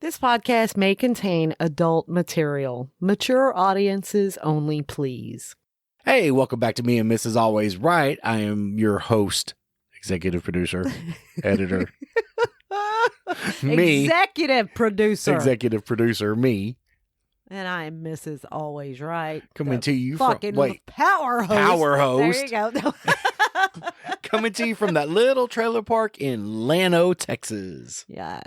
This podcast may contain adult material. Mature audiences only, please. Hey, welcome back to Me and Mrs. Always Right. I am your host, executive producer, editor. Me. Executive producer. Executive producer, me. And I am Mrs. Always Right. Coming to you from... Power host. Power host. There you go. Coming to you from that little trailer park in Llano, Texas. Yeah.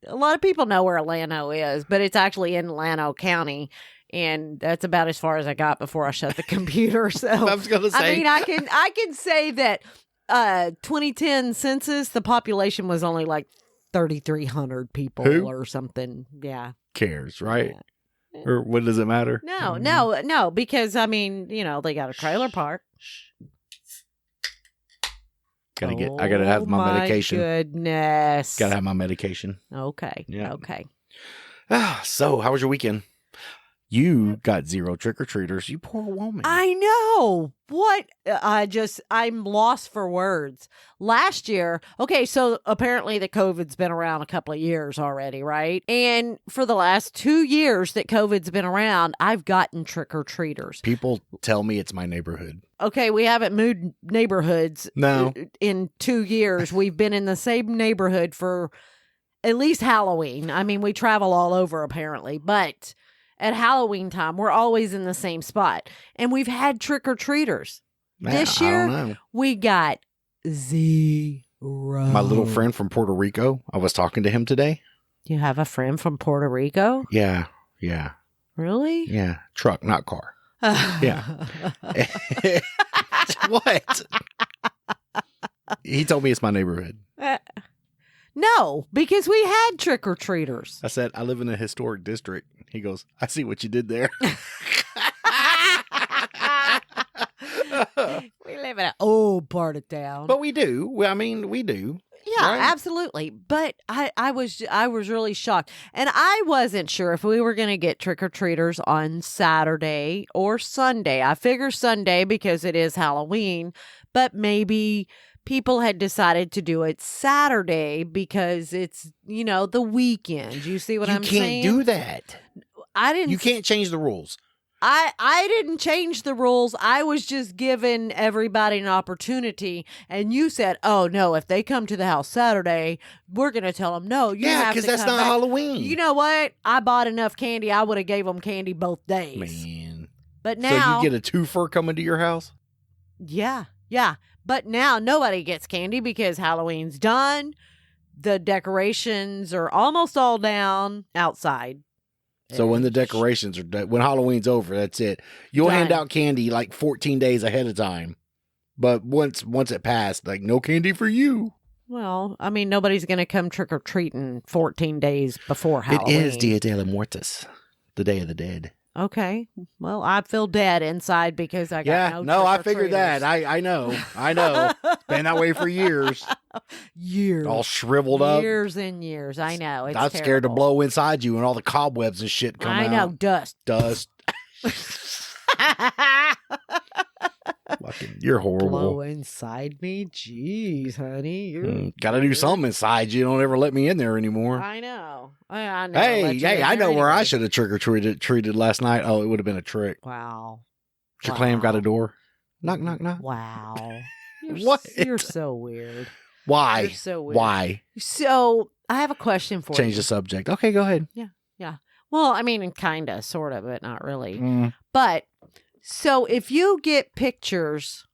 A lot of people know where Llano is, but it's actually in Llano County. And that's about as far as I got before I shut the computer. So I was going to say... I mean, I can say that 2010 census, the population was only like 3,300 people or something. Yeah. Cares, right? Yeah. Or what does it matter? No, because I mean, you know, they got a trailer park. I gotta have my medication. Goodness. Gotta have my medication. Okay. Yeah. Okay. So, how was your weekend? You got zero trick-or-treaters. You poor woman. I know. What? I'm lost for words. Last year, okay, so apparently the COVID's been around a couple of years already, right? And for the last 2 years that COVID's been around, I've gotten trick-or-treaters. People tell me it's my neighborhood. Okay, we haven't moved neighborhoods in 2 years. We've been in the same neighborhood for at least Halloween. I mean, we travel all over apparently, but... at Halloween time, we're always in the same spot. And we've had trick-or-treaters. This year, we got zero. My little friend from Puerto Rico, I was talking to him today. You have a friend from Puerto Rico? Yeah. Really? Yeah. Truck, not car. Yeah. What? He told me it's my neighborhood. No, because we had trick-or-treaters. I said, I live in a historic district. He goes, I see what you did there. We live in an old part of town. But we do. We do. Yeah, right? Absolutely. But I was really shocked. And I wasn't sure if we were going to get trick-or-treaters on Saturday or Sunday. I figure Sunday because it is Halloween, but maybe people had decided to do it Saturday because it's, you know, the weekend. You see what I'm saying? You can't do that. You can't change the rules. I didn't change the rules. I was just giving everybody an opportunity. And you said, oh, no, if they come to the house Saturday, we're going to tell them, no, you have to come back. Yeah, because that's not Halloween. You know what? I bought enough candy. I would have gave them candy both days. Man. But now. So you get a twofer coming to your house? Yeah. But now nobody gets candy because Halloween's done. The decorations are almost all down outside. So when the decorations are done, when Halloween's over, that's it. You'll hand out candy like 14 days ahead of time. But once it passed, like no candy for you. Well, I mean, nobody's going to come trick-or-treating 14 days before Halloween. It is Dia de los Muertos, the Day of the Dead. Okay. Well, I feel dead inside because I got I figured that. I know. It's been that way for years. Years. All shriveled up. Years and years. I know. It's I'm scared to blow inside you and all the cobwebs and shit come out. I know. Dust. Fucking, you're horrible. Blow inside me? Jeez, honey. Gotta do something inside you. Don't ever let me in there anymore. I know. I know. Hey, I know where I should have trick-or-treated last night. Oh, it would have been a trick. Wow. Your clam got a door. Knock, knock, knock. Wow. What? You're so weird. Why? You're so weird. Why? So, I have a question for you. Change the subject. Okay, go ahead. Yeah. Well, I mean, kind of, sort of, but not really. But, so if you get pictures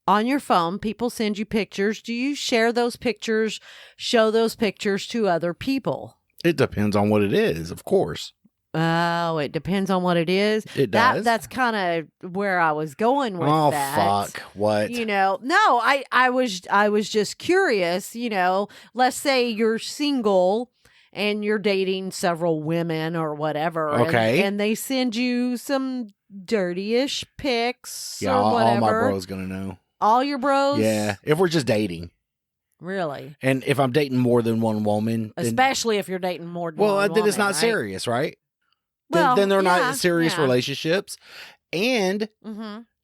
on your phone, people send you pictures. Do you share those pictures, show those pictures to other people? It depends on what it is, of course. Oh, it depends on what it is. It does. That's kind of where I was going with that. Oh, fuck. What? You know, no, I was just curious, you know, let's say you're single and you're dating several women or whatever. Okay. And they send you some dirty-ish pics yeah, or whatever. all my bros gonna know. All your bros? Yeah, if we're just dating. Really? And if I'm dating more than one woman. Especially if you're dating more than one woman. Well, then it's not serious, right? Well, then they're not serious relationships. And,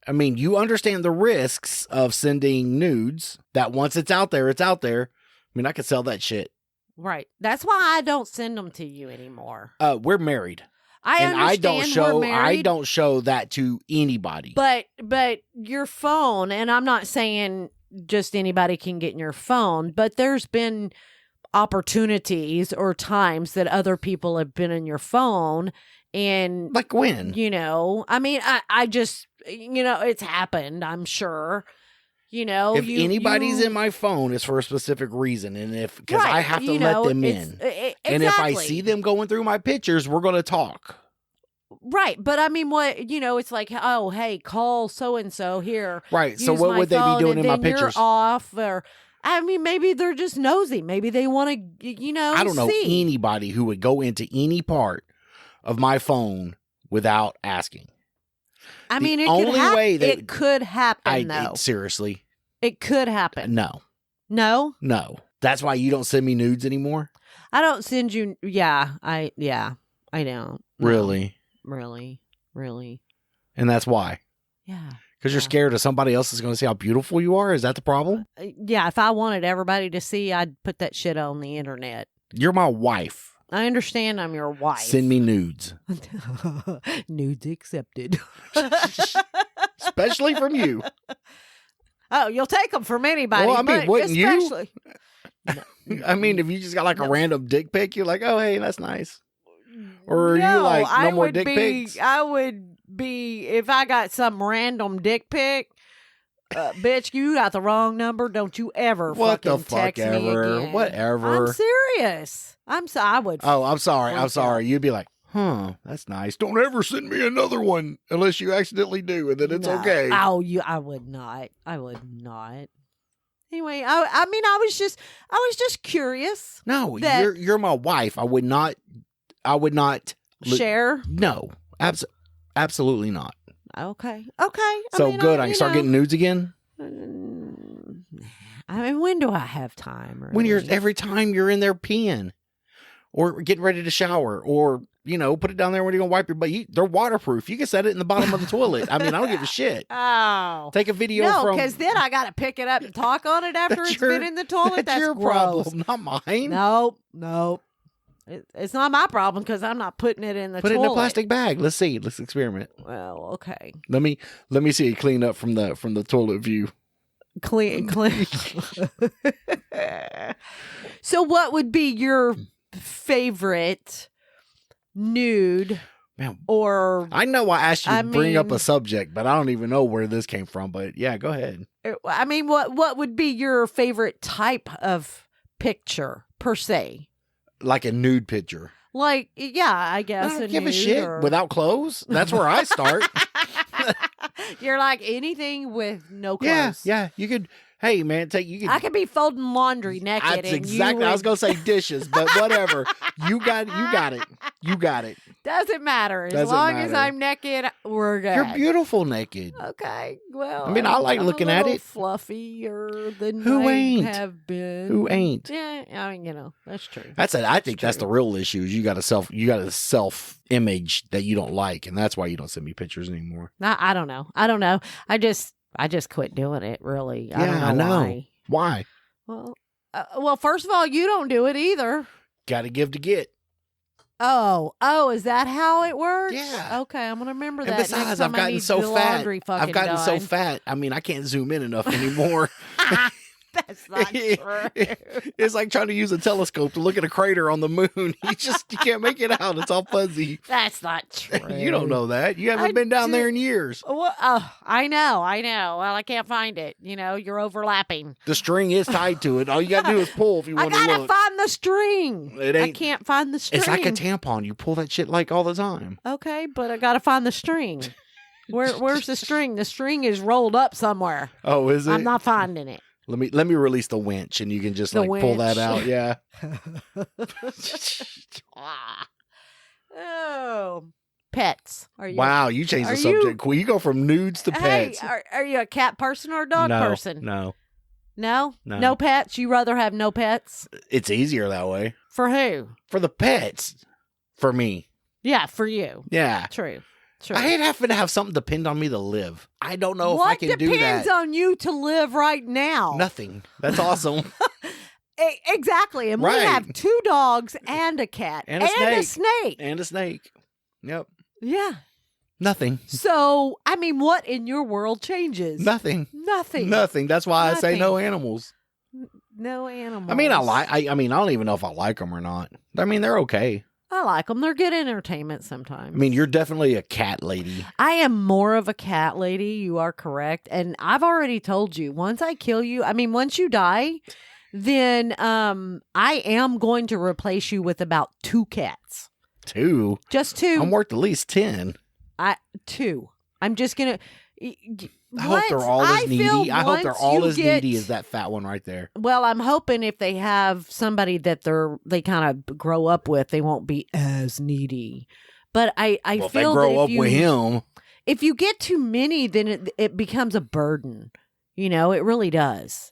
I mean, you understand the risks of sending nudes, that once it's out there, it's out there. I mean, I could sell that shit. Right. That's why I don't send them to you anymore. We're married. I And understand we're married. I don't show that to anybody. But your phone, and I'm not saying just anybody can get in your phone, but there's been opportunities or times that other people have been in your phone. And like when? I mean, I just, it's happened, I'm sure. If anybody's in my phone, it's for a specific reason. And because I have to let them in. Exactly. And if I see them going through my pictures, we're going to talk. Right. But I mean, it's like, oh, hey, call so-and-so here. Right. So what would they be doing in my pictures? You're off, or, I mean, maybe they're just nosy. Maybe they want to, I don't know anybody who would go into any part of my phone without asking. I mean, it could happen, though. Seriously. It could happen. No. No? No. That's why you don't send me nudes anymore? I don't send you. I don't. Really? No, really. And that's why? Yeah. Because you're scared that somebody else is going to see how beautiful you are? Is that the problem? Yeah. If I wanted everybody to see, I'd put that shit on the internet. You're my wife. I understand I'm your wife. Send me nudes. Nudes accepted. Especially from you. Oh, you'll take them from anybody. Well, I mean, wouldn't you? I mean, if you just got like a random dick pic, you're like, oh, hey, that's nice. Or are you like, no more dick pics? I would be, if I got some random dick pic, bitch, you got the wrong number. Don't you ever text me again. Whatever. I'm serious. I would. Oh, I'm sorry. You'd be like, that's nice. Don't ever send me another one unless you accidentally do, and then it's okay. Oh, I would not. Anyway, I mean, I was just curious. No, you're my wife. I would not share. No, absolutely not. Okay. So good. I can start getting nudes again. I mean, when do I have time? Really? When every time you're in there peeing, or getting ready to shower, or put it down there when you're gonna wipe your butt. They're waterproof. You can set it in the bottom of the toilet. I mean, I don't give a shit. Oh, take a video from. Because then I got to pick it up and talk on it after it's been in the toilet. That's your gross. problem, not mine. Nope. It's not my problem because I'm not putting it in the toilet. Put it in a plastic bag. Let's see. Let's experiment. Well, okay. Let me see it clean up from the toilet view. Clean. So, what would be your favorite nude? Man, or I know I asked you to bring up a subject, but I don't even know where this came from. But yeah, go ahead. I mean, what would be your favorite type of picture per se? Like a nude picture. Like, yeah, I guess. I don't give a shit without clothes. That's where I start. You're like anything with no clothes. Yeah. You could. Hey, man, I could be folding laundry naked. That's exactly. I was gonna say dishes, but whatever. You got it. Doesn't matter as long as I'm naked. We're good. You're beautiful naked. Okay, well, I mean, I like looking at it. Fluffier than who I ain't have been. Who ain't? Yeah, I mean, that's true. I think that's the real issue. Is you got a self image that you don't like, and that's why you don't send me pictures anymore. I don't know. I just quit doing it. Really. I don't know. Why? Well, first of all, you don't do it either. Got to give to get. Oh, is that how it works? Yeah. Okay, I'm gonna remember that. And besides, I've gotten so fat. I mean, I can't zoom in enough anymore. That's not true. It's like trying to use a telescope to look at a crater on the moon. You can't make it out. It's all fuzzy. That's not true. You don't know that. You haven't been down there in years. Well, I know. Well, I can't find it. You're overlapping. The string is tied to it. All you got to do is pull if you want to look. I gotta find the string. I can't find the string. It's like a tampon. You pull that shit like all the time. Okay, but I gotta find the string. Where's the string? The string is rolled up somewhere. Oh, is it? I'm not finding it. Let me release the winch and you can just pull that out. Yeah. Oh, pets. Wow, you changed the subject. Cool. You go from nudes to pets. Hey, are you a cat person or a dog person? No pets. You rather have no pets? It's easier that way. For who? For the pets. For me. Yeah, for you. Yeah. True. I hate having to have something depend on me to live. I don't know if I can do that. What depends on you to live right now? Nothing. That's awesome. Exactly. And Right. we have 2 dogs and a cat And a snake. And a snake. Yep. Yeah. Nothing. So, I mean, what in your world changes? Nothing. Nothing. Nothing. That's why I say Nothing. no animals. No animals. I mean, I mean, I don't even know if I like them or not. I mean, they're okay. I like them. They're good entertainment sometimes. I mean, you're definitely a cat lady. I am more of a cat lady. You are correct. And I've already told you, once I kill you, I mean, once you die, then I am going to replace you with about 2 cats. 2? Just 2. I'm worth at least 10. 2. I'm just going to... I hope they're all as needy. I hope they're all as needy as that fat one right there. Well, I'm hoping if they have somebody that they kind of grow up with, they won't be as needy. But I Well, feel if they grow that up with him, if you get too many, then it becomes a burden. You know, it really does.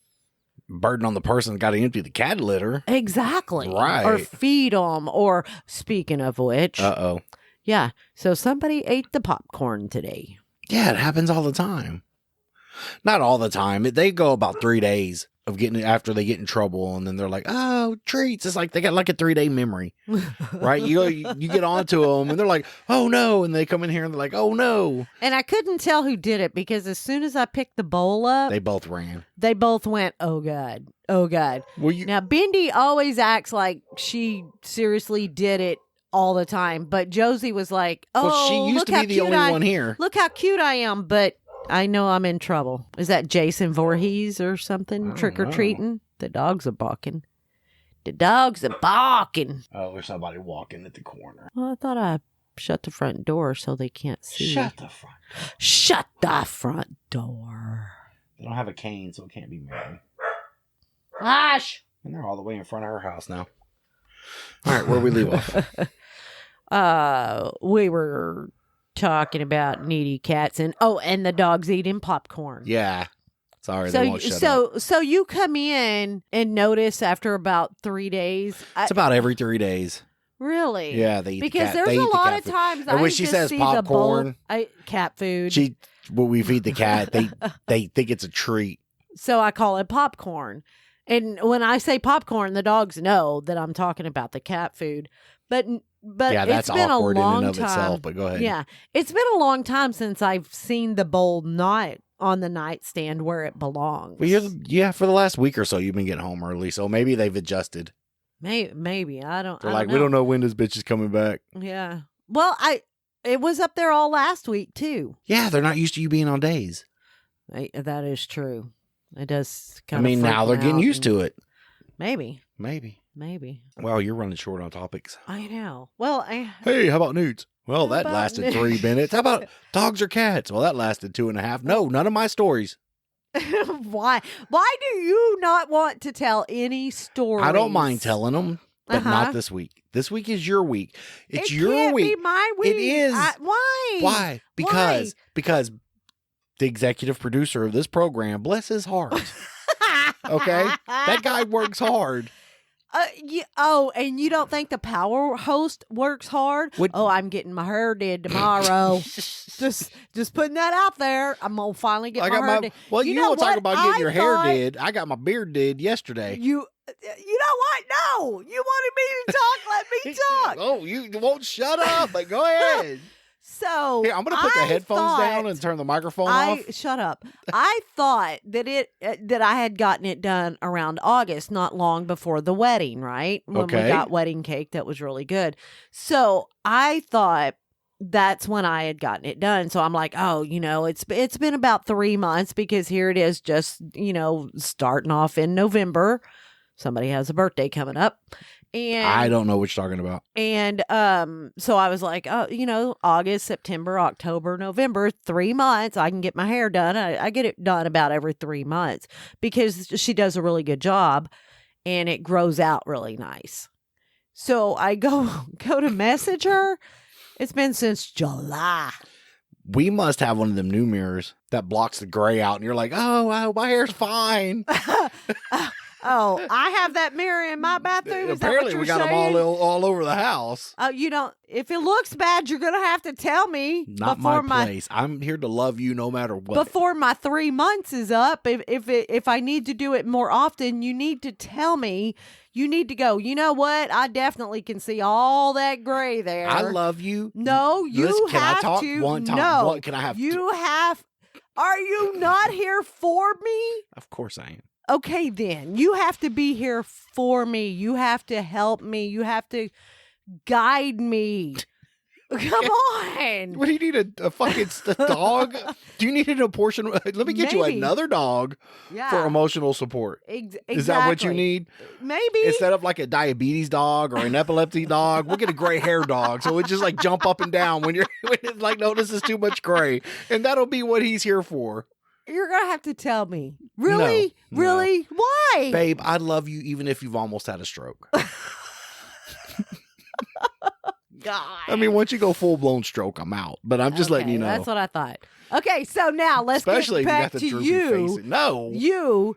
burden on the person got to empty the cat litter. Exactly. Right. Or feed them. Or speaking of which, yeah. So somebody ate the popcorn today. Yeah, it happens all the time. Not all the time. They go about 3 days of getting after they get in trouble, and then they're like, "Oh, treats!" It's like they got like a 3-day memory, right? You get onto them, and they're like, "Oh no!" And they come in here and they're like, "Oh no!" And I couldn't tell who did it because as soon as I picked the bowl up, They both ran. they both went, "Oh God, oh God." Well, Now Bindi always acts like she seriously did it all the time, but Josie was like, "Oh, well, she used look to how be the cute only one here. Look how cute I am, but I know I'm in trouble." Is that Jason Voorhees or something? Trick or treating? The dogs are barking. The dogs are barking. Oh, there's somebody walking at the corner. Well, I thought I shut the front door so they can't see. Shut the front. Shut the front door. They don't have a cane, so it can't be Mary. Hush. And they're all the way in front of her house now. All right, where we leave off? We were talking about needy cats and the dogs eating popcorn. Yeah. Sorry, they won't shut up. So you come in and notice after about 3 days. It's about every 3 days. Really? Yeah, they eat because the cat. there's they a eat the lot cat of food. times And I when she just says see popcorn, the bowl, cat food. When we feed the cat, they think it's a treat. So I call it popcorn. And when I say popcorn, the dogs know that I'm talking about the cat food. But yeah, that's it's been awkward a long in and of time. itself. But go ahead. Yeah, it's been a long time since I've seen the bowl not on the nightstand where it belongs. Well, for the last week or so, you've been getting home early, so maybe they've adjusted. Maybe I don't. They're I like, don't we know. don't know when this bitch is coming back. Yeah. Well, it was up there all last week too. Yeah, they're not used to you being on days. That is true. It does I kind of. mean, now they're getting used to it. Maybe. Maybe. Well, you're running short on topics. I know. Well, Hey, how about nudes? Well, How that about lasted nudes? 3 minutes. How about dogs or cats? Well, that lasted 2.5. No, none of my stories. why do you not want to tell any stories? I don't mind telling them, but not this week. This week is your week. It's your can't week. Be my week. It is. Why? Why? Because the executive producer of this program, bless his heart. Okay, that guy works hard. And you don't think the power host works hard? What- I'm getting my hair did tomorrow. just putting that out there. I'm gonna finally get my hair did. Well, you don't talk about getting your hair thought- did. I got my beard did yesterday. You know what? No, you wanted me to talk. Let me talk. Oh, you won't shut up. But go ahead. So Here, I'm going to put the headphones down and turn the microphone off. Shut up. I thought that I had gotten it done around August, not long before the wedding, right? When we got wedding cake, that was really good. So I thought that's when I had gotten it done. So I'm like, it's been about 3 months because here it is, just starting off in November. Somebody has a birthday coming up. And I don't know what you're talking about. And so I was like, August, September, October, November, 3 months. I can get my hair done. I get it done about every 3 months because she does a really good job and it grows out really nice. So I go to message her. It's been since July. We must have one of them new mirrors that blocks the gray out and you're like, oh, my hair's fine. Oh, I have that mirror in my bathroom. Is Apparently, that what we you're got saying? them all over the house. You don't. If it looks bad, you're gonna have to tell me Not before my place. I'm here to love you no matter what. before my 3 months is up. If I need to do it more often, you need to tell me. You need to go. You know what? I definitely can see all that gray there. I love you. No, you Listen, can have I talk to. one time? No, What can I have? you have. Are you not here for me? Of course I am. Okay, then you have to be here for me. You have to help me. You have to guide me. Come on. What do you need a fucking dog? Do you need an abortion? Let me get you Maybe. another dog Yeah. for emotional support. Exactly. Is that what you need? Maybe. Instead of like a diabetes dog or an epilepsy dog, we'll get a gray hair dog. So it just like jump up and down when it's like, no, this is too much gray. And that'll be what he's here for. You're going to have to tell me. Really? No. Really? Why? Babe, I love you even if you've almost had a stroke. God. I mean, once you go full blown stroke, I'm out. But I'm just letting you know. That's what I thought. Okay, so now let's Especially get if you back got the to droopy you. face. No.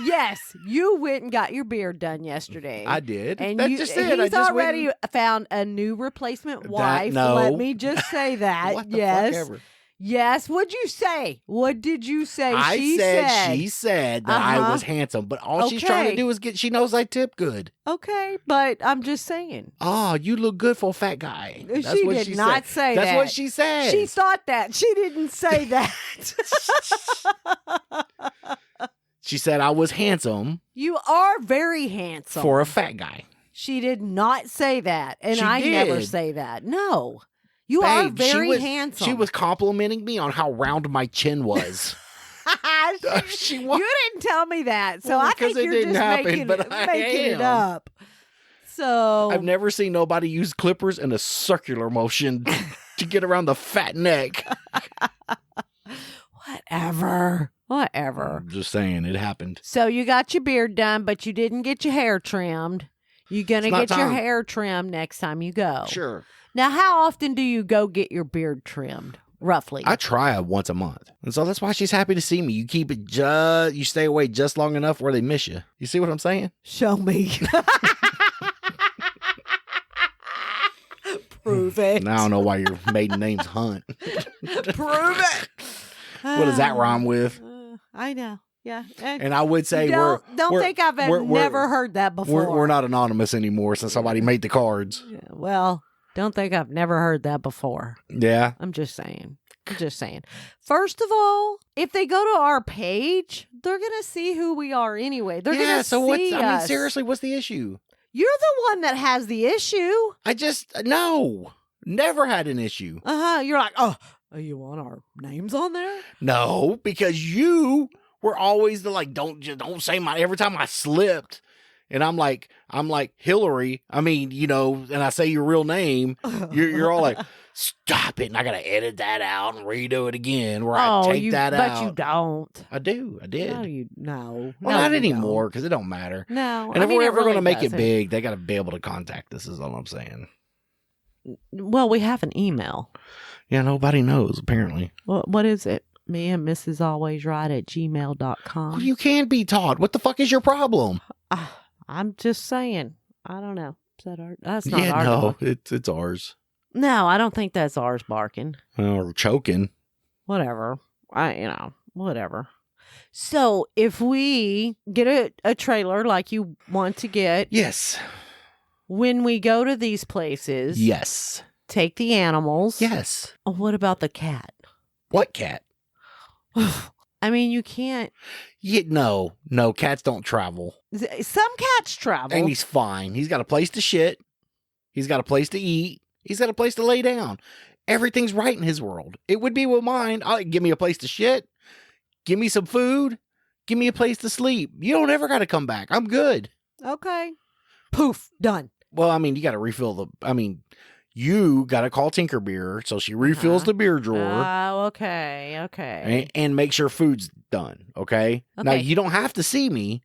Yes, you went and got your beard done yesterday. I did. And That you, just it. I he's just already went found a new replacement wife. no. Let me just say that. what the yes. fuck ever. Yes. What'd you say? What did you say? She said that I Uh-huh. was handsome, but all she's trying to Okay. do is she knows I tip good. Okay, but I'm just saying. Oh, you look good for a fat guy. That's She what did she not said. say That's that. what she said. She thought that. She didn't say that. She said I was handsome You are very handsome. for a fat guy. She did not say that. And She I never did. say that. No. You are Babe, very handsome. She was complimenting me on how round my chin was. She was. You didn't tell me that. So Well, I because think it you're didn't just happen, making, but I making it am. up. So I've never seen nobody use clippers in a circular motion to get around the fat neck. whatever. I'm just saying, it happened. So you got your beard done, but you didn't get your hair trimmed. You're going to It's not get your time. hair trimmed next time you go. Sure. Now, how often do you go get your beard trimmed, roughly? I try once a month. And so that's why she's happy to see me. You keep it you stay away just long enough where they miss you. You see what I'm saying? Show me. Prove it. Now I don't know why your maiden name's Hunt. Prove it. What does that rhyme with? I know. Yeah. And I would say don't we're think I've we're- never heard that before. we're not anonymous anymore since somebody made the cards. Yeah, well, don't think I've never heard that before. Yeah. I'm just saying. First of all, if they go to our page, they're gonna see who we are anyway. They're gonna so see us. I mean, seriously, what's the issue? You're the one that has the issue. No, never had an issue. You're like, oh, you want our names on there? No, because you were always the like, don't say my, every time I slipped and I'm like Hillary, I mean, and I say your real name, you're all like, stop it. And I got to edit that out and redo it again where I take that out. But you don't. I do. I did. No. Well, No, not you anymore because it don't matter. don't. No. And if we're ever going to make doesn't. it big, they got to be able to contact us is all I'm saying. Well, we have an email. Yeah, nobody knows, apparently. What is it? Me and Mrs. Always Right at gmail.com. Well, you can be taught. What the fuck is your problem? I'm just saying. I don't know. Is that our? That's not our no, dog. it's ours. No, I don't think that's ours barking. Or choking. Whatever. Whatever. So if we get a trailer like you want to get, Yes. when we go to these places, Yes. take the animals. Yes. Oh, what about the cat? What cat? I mean, you can't. No, cats don't travel. Some cats travel. And he's fine. He's got a place to shit. He's got a place to eat. He's got a place to lay down. Everything's right in his world. It would be with mine. Give me a place to shit. Give me some food. Give me a place to sleep. You don't ever got to come back. I'm good. Okay. Poof. Done. Well, I mean, you got to refill you got to call Tinkerbeer so she refills the beer drawer. Oh, okay. And make sure food's done. Okay? Now, Okay. you don't have to see me.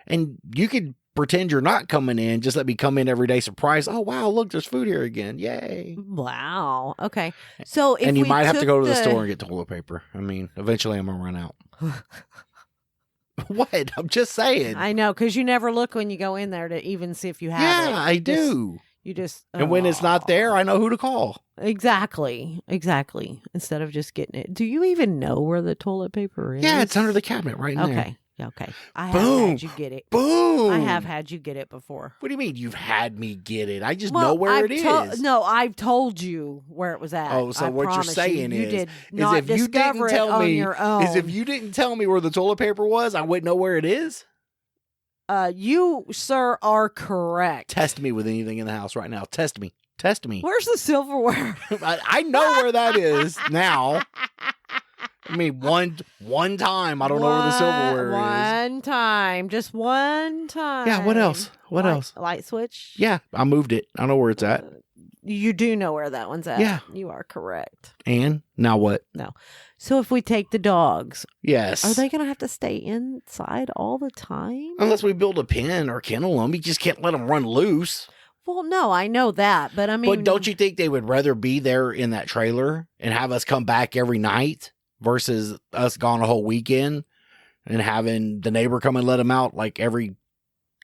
And you could pretend you're not coming in. Just let me come in every day. Surprise. Oh, wow. Look, there's food here again. Yay. Wow. Okay. So if And you we might have to took go to the store and get toilet paper. I mean, eventually I'm going to run out. What? I'm just saying. I know, because you never look when you go in there to even see if you have it. Yeah, I do. You just And when it's not there, I know who to call. Exactly. Instead of just getting it. Do you even know where the toilet paper is? Yeah, it's under the cabinet right in there. Okay. I have Boom. had you get it. Boom. I have had you get it before. What do you mean you've had me get it? I just know where it is. No, I've told you where it was at. Oh, so what you're saying you is did not if you didn't discover tell it on me, your own. is if you didn't tell me where the toilet paper was, I wouldn't know where it is? You, sir, are correct. Test me with anything in the house right now. Test me. Where's the silverware? I know where that is now. I mean, one time, I don't know where the silverware is. One time. Just one time. Yeah, what else? What else? Light switch? Yeah, I moved it. I know where it's at. You do know where that one's at. Yeah. You are correct. And now what? No. So if we take the dogs, yes. are they going to have to stay inside all the time? Unless we build a pen or kennel them. You just can't let them run loose. Well, no, I know that, but I mean... But don't you think they would rather be there in that trailer and have us come back every night versus us gone a whole weekend and having the neighbor come and let them out like every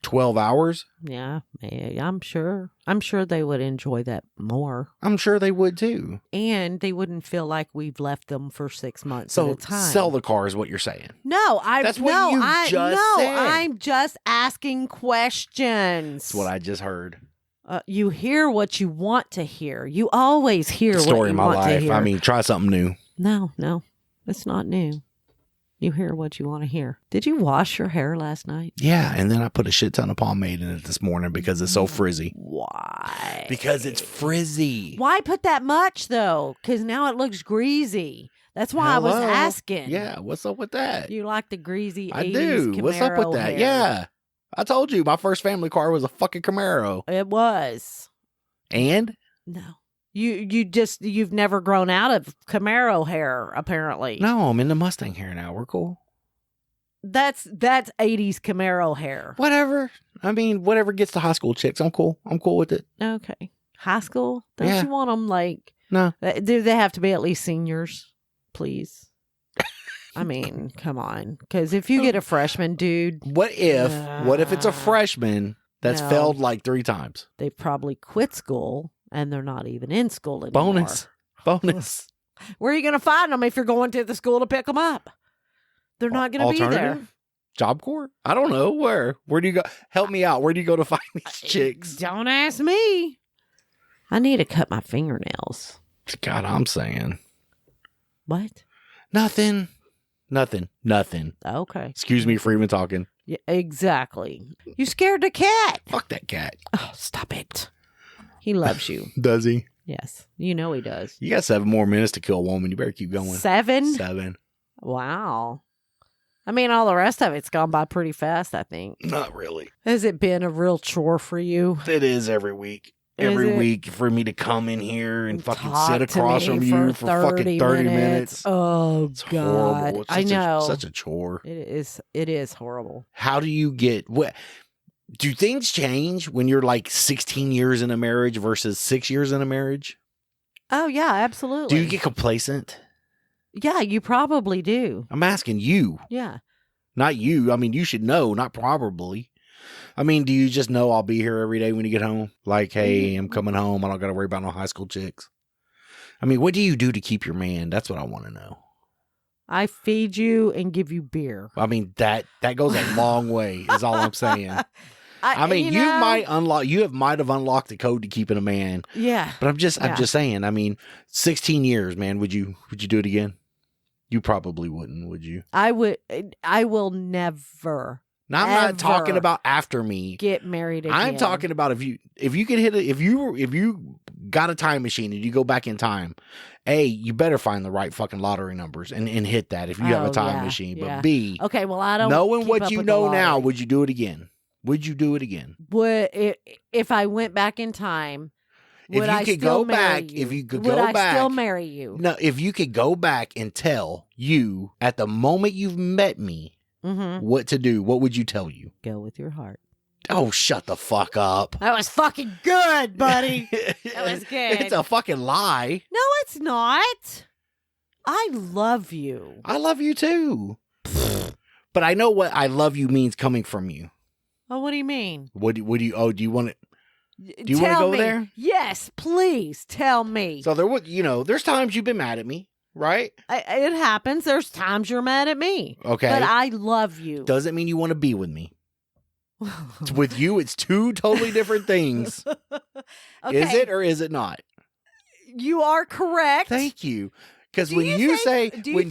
12 hours? Yeah, I'm sure. I'm sure they would enjoy that more. I'm sure they would too. And they wouldn't feel like we've left them for 6 months at a time. So sell the car is what you're saying. No, That's what you just said. I'm just asking questions. That's what I just heard. You hear what you want to hear. You always hear what you Story of my want to life. hear. I mean, try something new. No, it's not new. You hear what you want to hear. Did you wash your hair last night? Yeah, and then I put a shit ton of pomade in it this morning because it's so frizzy. Why? Because it's frizzy. Why put that much, though? Because now it looks greasy. That's why I was asking. Yeah, what's up with that? You like the greasy 80s I do. Camaro What's up with that? hair. Yeah. I told you my first family car was a fucking Camaro. It was. And? No. You've never grown out of Camaro hair, apparently. No, I'm into Mustang hair now. We're cool. That's 80s Camaro hair. Whatever. I mean, whatever gets the high school chicks. I'm cool. I'm cool with it. Okay. High school? Don't Yeah. you want them like... No. Do they have to be at least seniors? Please. I mean, come on. Because if you get a freshman, dude... What if it's a freshman that's No. failed like 3 times? They probably quit school and they're not even in school anymore. Bonus. Where are you going to find them if you're going to the school to pick them up? They're not going to be there. Alternative? Job Corps? I don't know. Where do you go? Help me out. Where do you go to find these chicks? Don't ask me. I need to cut my fingernails. God, I'm saying. What? Nothing. Okay. Excuse me for even talking. Yeah, exactly. You scared the cat. Fuck that cat. Oh, stop it. He loves you. Does he? Yes. You know he does. You got 7 more minutes to kill a woman. You better keep going. 7? 7. Wow. I mean, all the rest of it's gone by pretty fast, I think. Not really. Has it been a real chore for you? It is every week. Every week for me to come in here and fucking Talk sit across to me from you for fucking 30 minutes. Oh, It's God. horrible. It's I know. such a chore. It is horrible. How do you get what? Do things change when you're like 16 years in a marriage versus 6 years in a marriage? Oh, yeah, absolutely. Do you get complacent? Yeah, you probably do. I'm asking you, Yeah. not you. I mean, you should know, not probably. I mean, do you just know I'll be here every day when you get home? Like, hey, I'm coming home. I don't got to worry about no high school chicks. I mean, what do you do to keep your man? That's what I want to know. I feed you and give you beer. I mean, that goes a long way is all I'm saying. I mean, you know, might have unlocked the code to keeping a man. Yeah. But I'm just saying, I mean, 16 years, man, would you do it again? You probably wouldn't, would you? I will never Now, I'm not talking about after me. get married again. I'm talking about if you could hit it, if you got a time machine and you go back in time, A, you better find the right fucking lottery numbers and hit that if you have a time machine. But B, okay, well, I don't knowing keep what up you with the know now, lottery. would you do it again? Would you do it again? Would if I went back in time? If Would you I could still go marry back, you? if you could would go I back, still marry you? No, if you could go back and tell you at the moment you've met me what to do, what would you tell you? Go with your heart. Oh, shut the fuck up. That was fucking good, buddy. That was good. It's a fucking lie. No, it's not. I love you. I love you too. But I know what I love you means coming from you. Oh, what do you mean? Do you want it? Do you want to Tell go me. there? Yes, please tell me. So there's times you've been mad at me, right? It happens. There's times you're mad at me. Okay. But I love you. Doesn't mean you want to be with me. With you, it's two totally different things. Okay. Is it or is it not? You are correct. Thank you. Because Do when you say, do you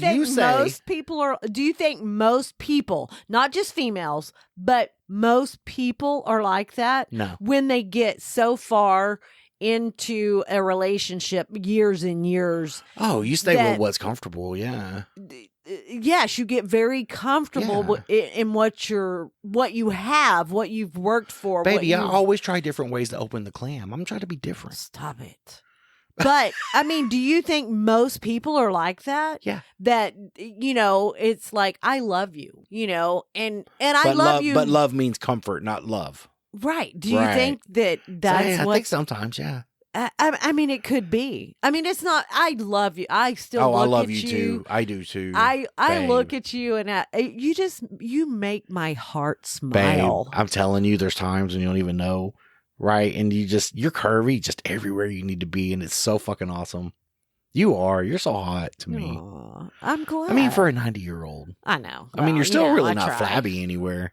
think most people, not just females, but most people are like that? No. When they get so far into a relationship, years and years. Oh, you stay with what's comfortable, yeah. Yes, you get very comfortable in what you have, what you've worked for. Baby, I always try different ways to open the clam. I'm trying to be different. Stop it. But, I mean, do you think most people are like that? Yeah. That, it's like, I love you, and I love you. But love means comfort, not love. Right. Do you think that's I what? think sometimes, yeah. I mean, it could be. I mean, it's not, I love you. I still look I love at you too. I do too. I babe. look at you and you make my heart smile. Babe, I'm telling you, there's times when you don't even know. Right. And you're curvy just everywhere you need to be. And it's so fucking awesome. You're so hot to me. Aw, I'm glad. I mean, for a 90-year-old. I know. I mean, you're still really I not try. flabby anywhere.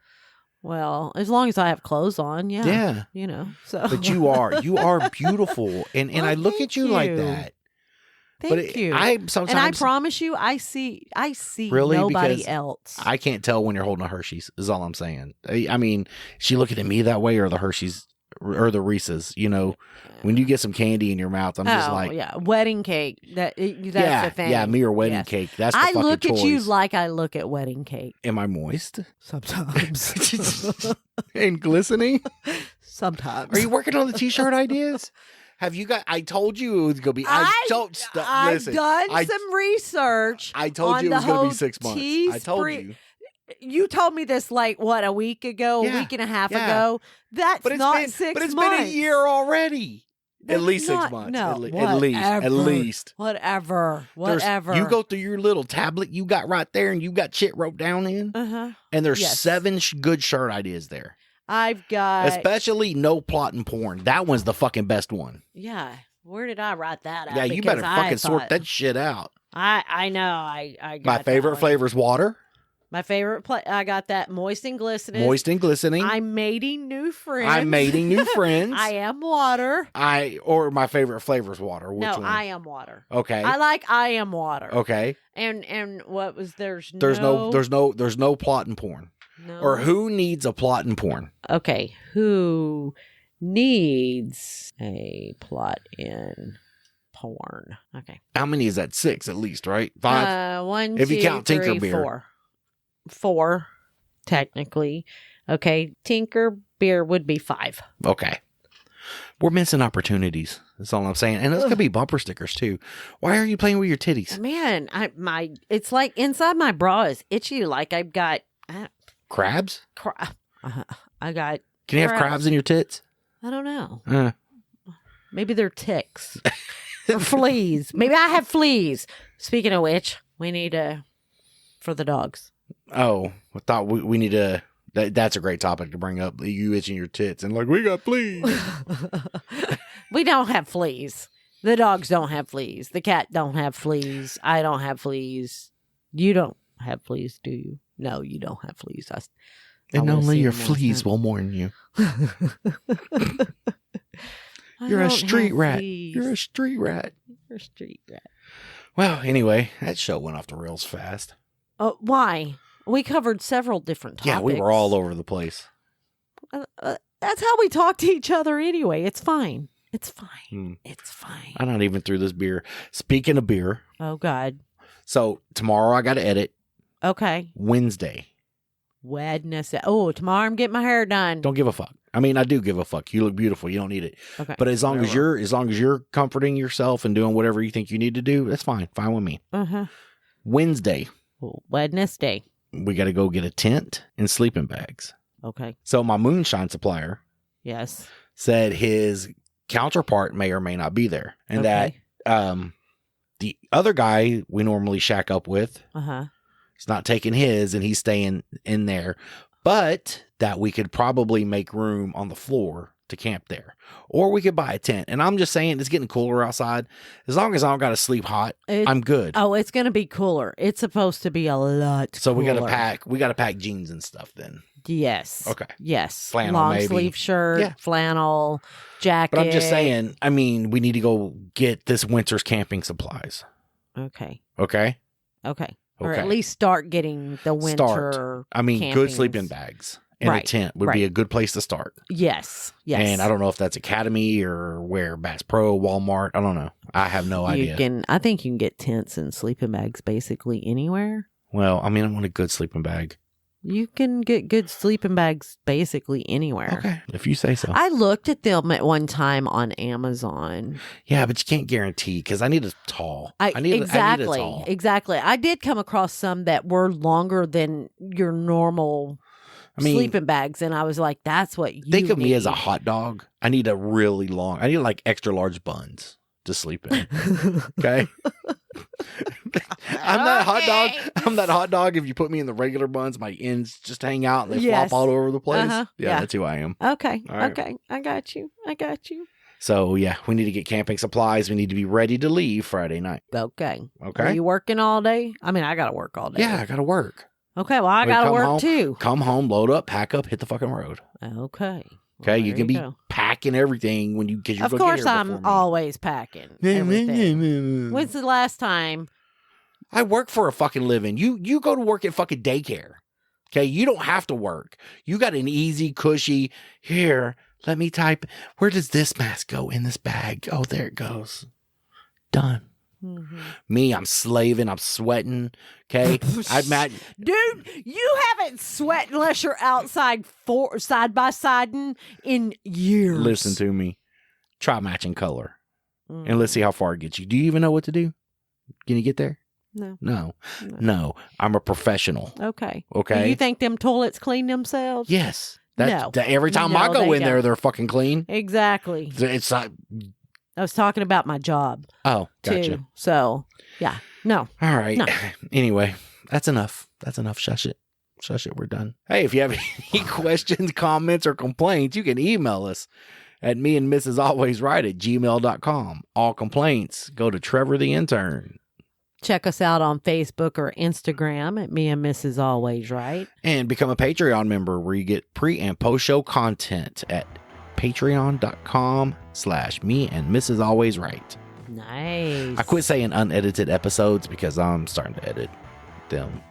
Well, as long as I have clothes on, yeah. Yeah. So. But you are beautiful. And Well, I look at you like that. Thank you. Sometimes. And I promise you, I see Really? nobody Because else. I can't tell when you're holding a Hershey's, is all I'm saying. I mean, is she looking at me that way or the Hershey's or the Reese's? When you get some candy in your mouth, I'm just like, yeah, wedding cake. That's the thing. Yeah, me or wedding Yes. cake. That's the I fucking look at you choice. like I look at wedding cake. Am I moist Sometimes. and glistening? Sometimes. Are you working on the t-shirt ideas? Have you got? I told you it was gonna be. I've Listen, done some research. I told you it was gonna be 6 months. I told you. You told me this a week ago, a week and a half ago. That's not 6 months. But it's been a year already. That's at least 6 not- months. No, at least. Whatever. You go through your little tablet you got right there, and you got shit wrote down in. And there's 7 good shirt ideas there. I've got, especially no plot and porn. That one's the fucking best one. Yeah. Where did I write that out? Yeah, you better fucking sort that shit out. I know. I got my favorite flavor's water. My favorite I got that moist and glistening. Moist and glistening. I'm mating new friends. I'm mating new friends. I am water. Or my favorite flavor's water. Which one? I am water. Okay. I like I am water. Okay. And what was there's no plot and porn. No. Or who needs a plot and porn? Okay. Who needs a plot in porn? Okay. How many is that? 6 at least, right? 5? 1, if 2, you count 3, Tinker Beer. 4. 4, technically. Okay. Tinker Beer would be 5. Okay. We're missing opportunities. That's all I'm saying. And this could be bumper stickers too. Why are you playing with your titties? Man, it's like inside my bra is itchy. Like I've got crabs. I got. Can you have crabs in your tits? I don't know. Maybe they're ticks or fleas. Maybe I have fleas. Speaking of which, we need for the dogs. Oh, I thought we need to. That's a great topic to bring up. You itching your tits and like we got fleas. We don't have fleas. The dogs don't have fleas. The cat don't have fleas. I don't have fleas. You don't have fleas, do you? No, you don't have fleas. And only your fleas will warn you. You're a street rat. You're a street rat. You're a street rat. Well, anyway, that show went off the rails fast. Why? We covered several different topics. Yeah, we were all over the place. That's how we talk to each other anyway. It's fine. It's fine. It's fine. I'm not even through this beer. Speaking of beer. Oh, God. So tomorrow I got to edit. Okay. Wednesday. Tomorrow I'm getting my hair done. Don't give a fuck. I mean, I do give a fuck. You look beautiful. You don't need it. Okay. But as long as you're comforting yourself and doing whatever you think you need to do, that's fine. Fine with me. Wednesday. Wednesday. We got to go get a tent and sleeping bags. Okay. So my moonshine supplier. Yes. Said his counterpart may or may not be there, and that the other guy we normally shack up with He's not taking his, and he's staying in there. But that we could probably make room on the floor to camp there. Or we could buy a tent. And I'm just saying, it's getting cooler outside. As long as I don't got to sleep hot, I'm good. Oh, it's going to be cooler. It's supposed to be a lot So cooler. we got to pack jeans and stuff then. Yes. Okay. Yes. Flannel, long maybe. sleeve shirt, Yeah. flannel, jacket. But I'm just saying, I mean, we need to go get this winter's camping supplies. Okay. Okay? Okay. Or Okay. at least start getting the winter. I mean, good campings. sleeping bags and a Right, tent would be a good place to start. Yes. Yes. And I don't know if that's Academy or where, Bass Pro, Walmart. I don't know. I have no idea. I think you can get tents and sleeping bags basically anywhere. Well, I mean, I want a good sleeping bag. You can get good sleeping bags basically anywhere. Okay, if you say so. I looked at them at one time on Amazon. Yeah, but you can't guarantee because I need a tall. I need a tall. Exactly. I did come across some that were longer than your normal sleeping bags, and I was like, "That's what you think of me need. as a hot dog. I need a really long. I need like extra large buns to sleep in. Okay." I'm that hot dog. I'm that hot dog. If you put me in the regular buns, my ends just hang out and they flop all over the place. Yeah, that's who I am. Okay. All right. Okay. I got you. So yeah, we need to get camping supplies. We need to be ready to leave Friday night. Okay. Okay. Are you working all day? I mean, I got to work all day. Yeah, I got to work. Okay. Well, I got to work too. Come home, load up, pack up, hit the fucking road. Okay. Okay, you can be packing everything when because you're. Of course, I'm always packing everything. When's the last time? I work for a fucking living. You go to work at fucking daycare. Okay, you don't have to work. You got an easy, cushy. Here, let me type. Where does this mask go in this bag? Oh, there it goes. Done. Mm-hmm. Me, I'm slaving. I'm sweating. Okay, dude, you haven't sweat unless you're outside side by side in years. Listen to me. Try matching color, and let's see how far it gets you. Do you even know what to do? Can you get there? No. I'm a professional. Okay. Do you think them toilets clean themselves? Yes. Every time I go in there, they're fucking clean. Exactly. It's like. I was talking about my job. Oh, gotcha. Too. So, yeah. No. All right. No. Anyway, that's enough. Shush it. We're done. Hey, if you have any questions, comments, or complaints, you can email us at meandmrsalwaysright@gmail.com. All complaints go to Trevor the Intern. Check us out on Facebook or Instagram at Me and Mrs. Always Right. And become a Patreon member where you get pre and post show content at patreon.com/Me and Mrs. Always Right. Nice. I quit saying unedited episodes because I'm starting to edit them.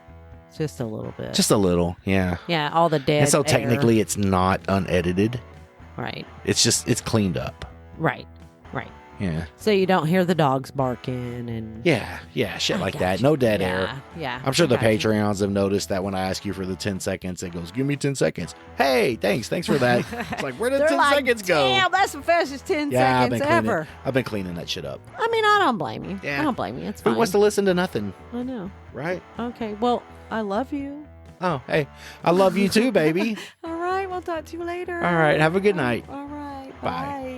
Just a little bit. Just a little, yeah. Yeah, all the dead And so air. technically it's not unedited. Right. It's cleaned up. Right. Yeah. So you don't hear the dogs barking and... Yeah, shit like that. No dead air. Yeah. I'm sure the Patreons have noticed that when I ask you for the 10 seconds, it goes, give me 10 seconds. Hey, thanks for that. It's like, where did 10 seconds go? Damn, that's the fastest 10 seconds ever. I've been cleaning that shit up. I mean, I don't blame you. Yeah. I don't blame you. It's fine. Who wants to listen to nothing? I know. Right? Okay, well, I love you. Oh, hey, I love you too, baby. All right, we'll talk to you later. All right, have a good night. All right, bye.